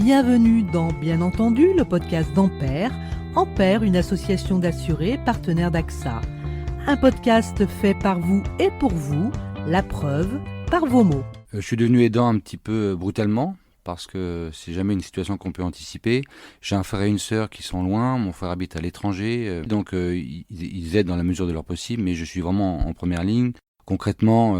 Bienvenue dans Bien entendu, le podcast d'Ampère. Ampère, une association d'assurés partenaire d'AXA. Un podcast fait par vous et pour vous, la preuve par vos mots. Je suis devenu aidant un petit peu brutalement parce que c'est jamais une situation qu'on peut anticiper. J'ai un frère et une sœur qui sont loin, mon frère habite à l'étranger, donc ils aident dans la mesure de leur possible, mais je suis vraiment en première ligne. Concrètement,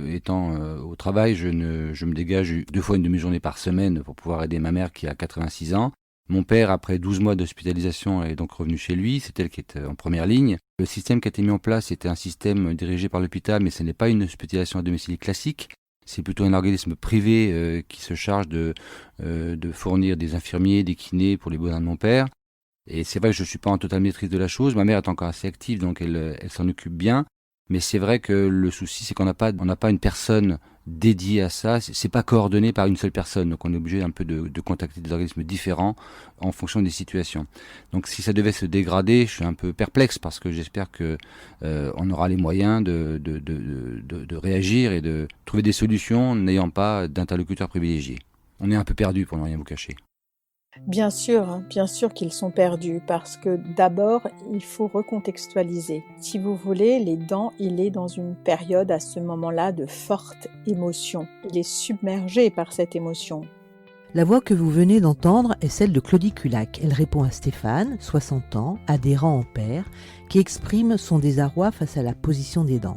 étant au travail, je me dégage 2 fois une demi-journée par semaine pour pouvoir aider ma mère qui a 86 ans. Mon père, après 12 mois d'hospitalisation, est donc revenu chez lui. C'est elle qui est en première ligne. Le système qui a été mis en place était un système dirigé par l'hôpital, mais ce n'est pas une hospitalisation à domicile classique. C'est plutôt un organisme privé qui se charge de fournir des infirmiers, des kinés pour les besoins de mon père. Et c'est vrai que je ne suis pas en totale maîtrise de la chose. Ma mère est encore assez active, donc elle s'en occupe bien. Mais c'est vrai que le souci, c'est qu'on n'a pas une personne dédiée à ça. C'est pas coordonné par une seule personne. Donc on est obligé un peu de contacter des organismes différents en fonction des situations. Donc si ça devait se dégrader, je suis un peu perplexe parce que j'espère que on aura les moyens de réagir et de trouver des solutions n'ayant pas d'interlocuteurs privilégiés. On est un peu perdu pour ne rien vous cacher. Bien sûr qu'ils sont perdus parce que d'abord, il faut recontextualiser. Si vous voulez, l'aidant, il est dans une période à ce moment-là de forte émotion. Il est submergé par cette émotion. La voix que vous venez d'entendre est celle de Claudie Culac. Elle répond à Stéphane, 60 ans, adhérent Ampère, qui exprime son désarroi face à la position d'aidant.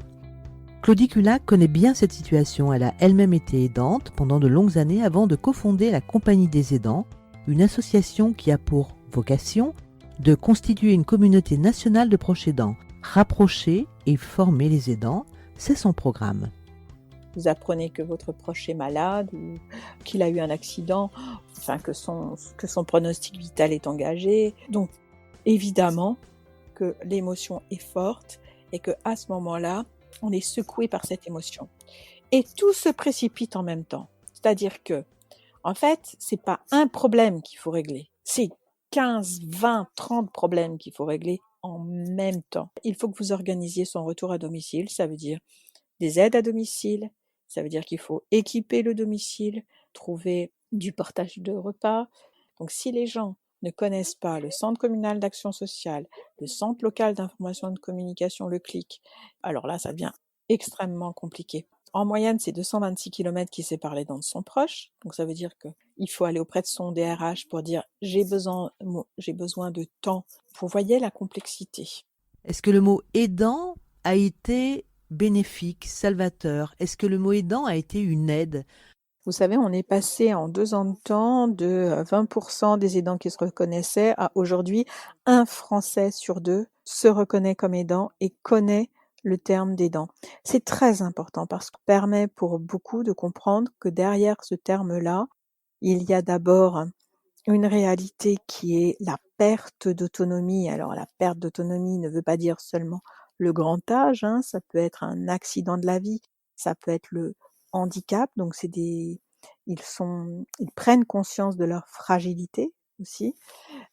Claudie Culac connaît bien cette situation. Elle a elle-même été aidante pendant de longues années avant de cofonder la Compagnie des aidants, une association qui a pour vocation de constituer une communauté nationale de proches aidants. Rapprocher et former les aidants, c'est son programme. Vous apprenez que votre proche est malade ou qu'il a eu un accident, enfin que son pronostic vital est engagé. Donc évidemment que l'émotion est forte et que à ce moment-là, on est secoué par cette émotion. Et tout se précipite en même temps. C'est-à-dire que en fait, c'est pas un problème qu'il faut régler, c'est 15, 20, 30 problèmes qu'il faut régler en même temps. Il faut que vous organisiez son retour à domicile, ça veut dire des aides à domicile, ça veut dire qu'il faut équiper le domicile, trouver du partage de repas. Donc si les gens ne connaissent pas le centre communal d'action sociale, le centre local d'information et de communication, le CLIC, alors là, ça devient extrêmement compliqué. En moyenne, c'est 226 km qui séparent les dents de son proche. Donc ça veut dire qu'il faut aller auprès de son DRH pour dire j'ai besoin de temps. Vous voyez la complexité. Est-ce que le mot aidant a été bénéfique, salvateur? Est-ce que le mot aidant a été une aide? Vous savez, on est passé en 2 ans de temps de 20% des aidants qui se reconnaissaient à aujourd'hui, 1 Français sur 2 se reconnaît comme aidant et connaît le terme d'aidant. C'est très important parce que ça permet pour beaucoup de comprendre que derrière ce terme-là, il y a d'abord une réalité qui est la perte d'autonomie. Alors la perte d'autonomie ne veut pas dire seulement le grand âge, ça peut être un accident de la vie, ça peut être le handicap, donc ils prennent conscience de leur fragilité aussi.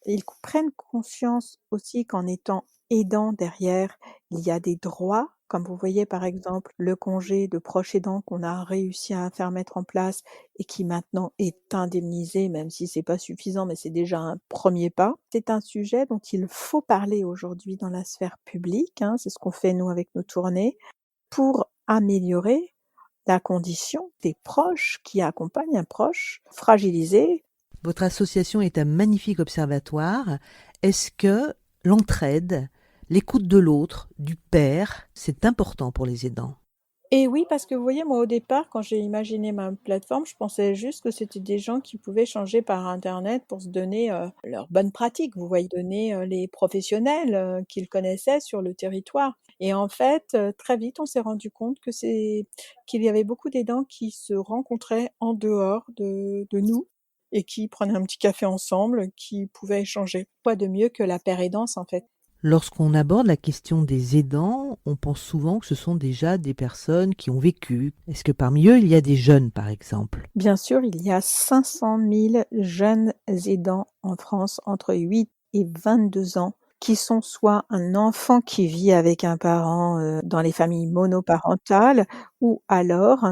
Ils prennent conscience aussi qu'en étant aidant derrière, il y a des droits, comme vous voyez par exemple le congé de proche aidant qu'on a réussi à faire mettre en place et qui maintenant est indemnisé, même si c'est pas suffisant, mais c'est déjà un premier pas. C'est un sujet dont il faut parler aujourd'hui dans la sphère publique, c'est ce qu'on fait nous avec nos tournées, pour améliorer la condition des proches qui accompagnent un proche fragilisé. Votre association est un magnifique observatoire. Est-ce que l'entraide, l'écoute de l'autre, du père, c'est important pour les aidants? Et oui, parce que vous voyez, moi au départ, quand j'ai imaginé ma plateforme, je pensais juste que c'était des gens qui pouvaient changer par internet pour se donner leurs bonnes pratiques, vous voyez, donner les professionnels qu'ils connaissaient sur le territoire. Et en fait, très vite, on s'est rendu compte qu'il y avait beaucoup d'aidants qui se rencontraient en dehors de nous et qui prenaient un petit café ensemble, qui pouvaient échanger. Quoi de mieux que la paire aidance, en fait. Lorsqu'on aborde la question des aidants, on pense souvent que ce sont déjà des personnes qui ont vécu. Est-ce que parmi eux, il y a des jeunes, par exemple? Bien sûr, il y a 500 000 jeunes aidants en France entre 8 et 22 ans qui sont soit un enfant qui vit avec un parent dans les familles monoparentales ou alors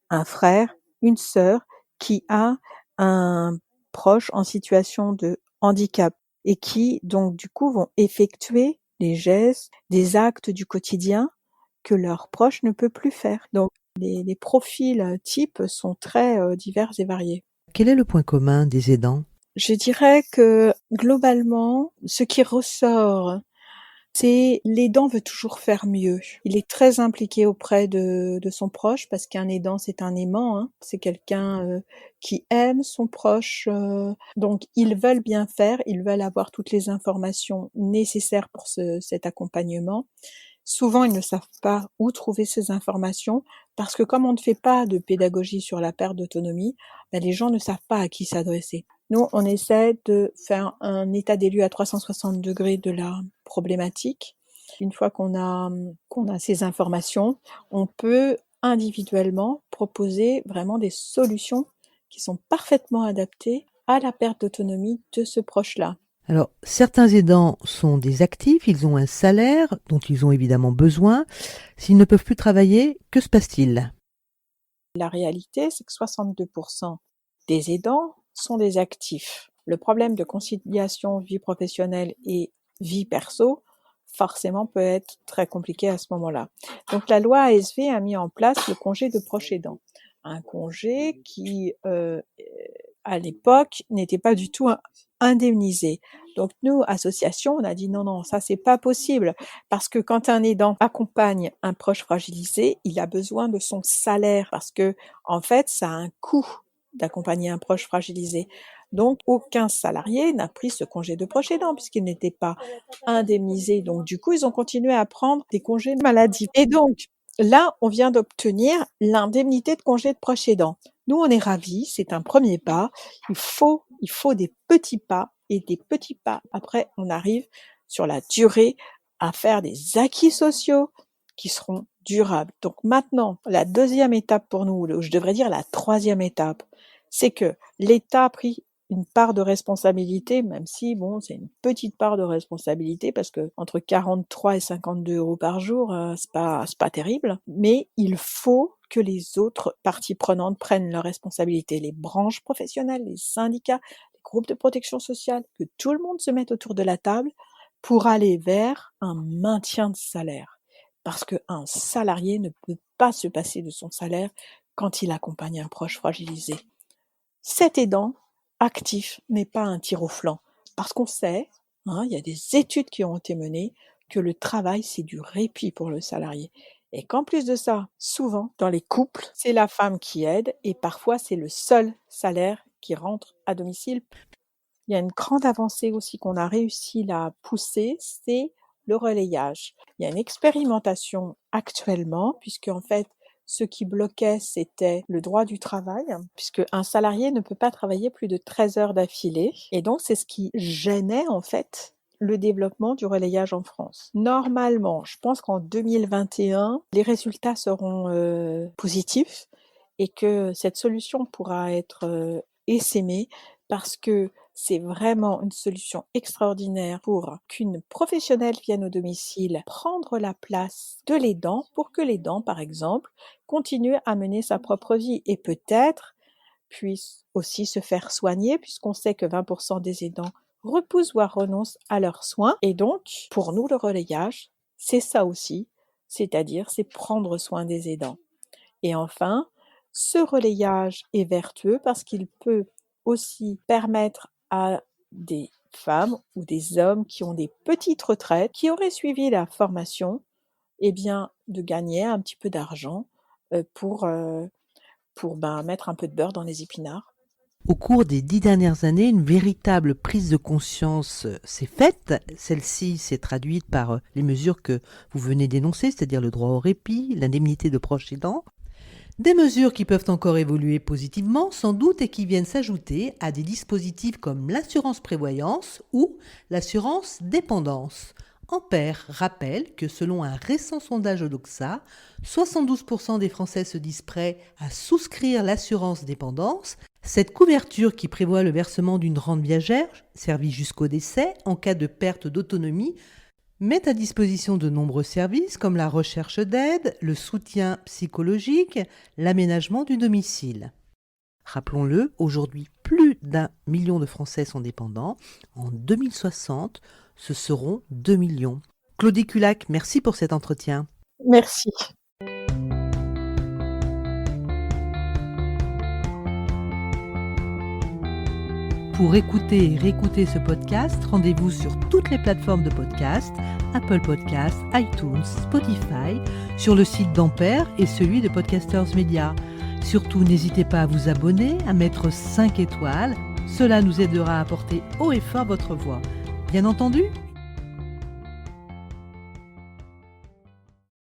un frère, une sœur qui a un proches en situation de handicap et qui, donc, du coup, vont effectuer des gestes, des actes du quotidien que leur proche ne peut plus faire. Donc, les profils types sont très divers et variés. Quel est le point commun des aidants? Je dirais que globalement, ce qui ressort, c'est l'aidant veut toujours faire mieux. Il est très impliqué auprès de son proche parce qu'un aidant, c'est un aimant, hein. C'est quelqu'un qui aime son proche. Donc, ils veulent bien faire, ils veulent avoir toutes les informations nécessaires pour cet accompagnement. Souvent, ils ne savent pas où trouver ces informations parce que comme on ne fait pas de pédagogie sur la perte d'autonomie, les gens ne savent pas à qui s'adresser. Nous, on essaie de faire un état des lieux à 360 degrés de la problématique. Une fois qu'on a ces informations, on peut individuellement proposer vraiment des solutions qui sont parfaitement adaptées à la perte d'autonomie de ce proche-là. Alors, certains aidants sont des actifs, ils ont un salaire dont ils ont évidemment besoin. S'ils ne peuvent plus travailler, que se passe-t-il? La réalité, c'est que 62% des aidants sont des actifs. Le problème de conciliation vie professionnelle et vie perso, forcément, peut être très compliqué à ce moment-là. Donc, la loi ASV a mis en place le congé de proche aidant. Un congé qui, à l'époque, n'était pas du tout indemnisé. Donc, nous, association, on a dit non, ça, c'est pas possible. Parce que quand un aidant accompagne un proche fragilisé, il a besoin de son salaire. Parce que, en fait, ça a un coût d'accompagner un proche fragilisé. Donc, aucun salarié n'a pris ce congé de proche aidant puisqu'il n'était pas indemnisé. Donc, du coup, ils ont continué à prendre des congés de maladie. Et donc, là, on vient d'obtenir l'indemnité de congé de proche aidant. Nous, on est ravis, c'est un premier pas. Il faut des petits pas et des petits pas. Après, on arrive sur la durée à faire des acquis sociaux qui seront durables. Donc maintenant, la deuxième étape pour nous, ou je devrais dire la troisième étape, c'est que l'État a pris une part de responsabilité, même si, bon, c'est une petite part de responsabilité parce que entre 43 et 52 euros par jour, c'est pas terrible. Mais il faut que les autres parties prenantes prennent leurs responsabilités, les branches professionnelles, les syndicats, les groupes de protection sociale, que tout le monde se mette autour de la table pour aller vers un maintien de salaire. Parce qu'un salarié ne peut pas se passer de son salaire quand il accompagne un proche fragilisé. Cet aidant actif n'est pas un tir au flanc, parce qu'on sait, il y a des études qui ont été menées, que le travail, c'est du répit pour le salarié. Et qu'en plus de ça, souvent, dans les couples, c'est la femme qui aide et parfois c'est le seul salaire qui rentre à domicile. Il y a une grande avancée aussi qu'on a réussi à pousser, c'est le relayage. Il y a une expérimentation actuellement, puisque en fait, ce qui bloquait, c'était le droit du travail, puisque un salarié ne peut pas travailler plus de 13 heures d'affilée. Et donc, c'est ce qui gênait en fait le développement du relayage en France. Normalement, je pense qu'en 2021, les résultats seront positifs et que cette solution pourra être essaimée parce que c'est vraiment une solution extraordinaire pour qu'une professionnelle vienne au domicile prendre la place de l'aidant pour que l'aidant, par exemple, continue à mener sa propre vie et peut-être puisse aussi se faire soigner puisqu'on sait que 20% des aidants repoussent voire renoncent à leurs soins. Et donc, pour nous, le relayage, c'est ça aussi, c'est-à-dire c'est prendre soin des aidants. Et enfin, ce relayage est vertueux parce qu'il peut aussi permettre à des femmes ou des hommes qui ont des petites retraites, qui auraient suivi la formation, de gagner un petit peu d'argent pour mettre un peu de beurre dans les épinards. Au cours des 10 dernières années, une véritable prise de conscience s'est faite. Celle-ci s'est traduite par les mesures que vous venez d'énoncer, c'est-à-dire le droit au répit, l'indemnité de proche aidant. Des mesures qui peuvent encore évoluer positivement, sans doute, et qui viennent s'ajouter à des dispositifs comme l'assurance prévoyance ou l'assurance dépendance. Ampère rappelle que selon un récent sondage Odoxa, 72% des Français se disent prêts à souscrire l'assurance dépendance. Cette couverture qui prévoit le versement d'une rente viagère, servie jusqu'au décès, en cas de perte d'autonomie, met à disposition de nombreux services comme la recherche d'aide, le soutien psychologique, l'aménagement du domicile. Rappelons-le, aujourd'hui, plus d'1 million de Français sont dépendants. En 2060, ce seront 2 millions. Claudie Culac, merci pour cet entretien. Merci. Pour écouter et réécouter ce podcast, rendez-vous sur toutes les plateformes de podcast, Apple Podcasts, iTunes, Spotify, sur le site d'Ampère et celui de Podcasters Media. Surtout, n'hésitez pas à vous abonner, à mettre 5 étoiles. Cela nous aidera à porter haut et fort votre voix. Bien entendu,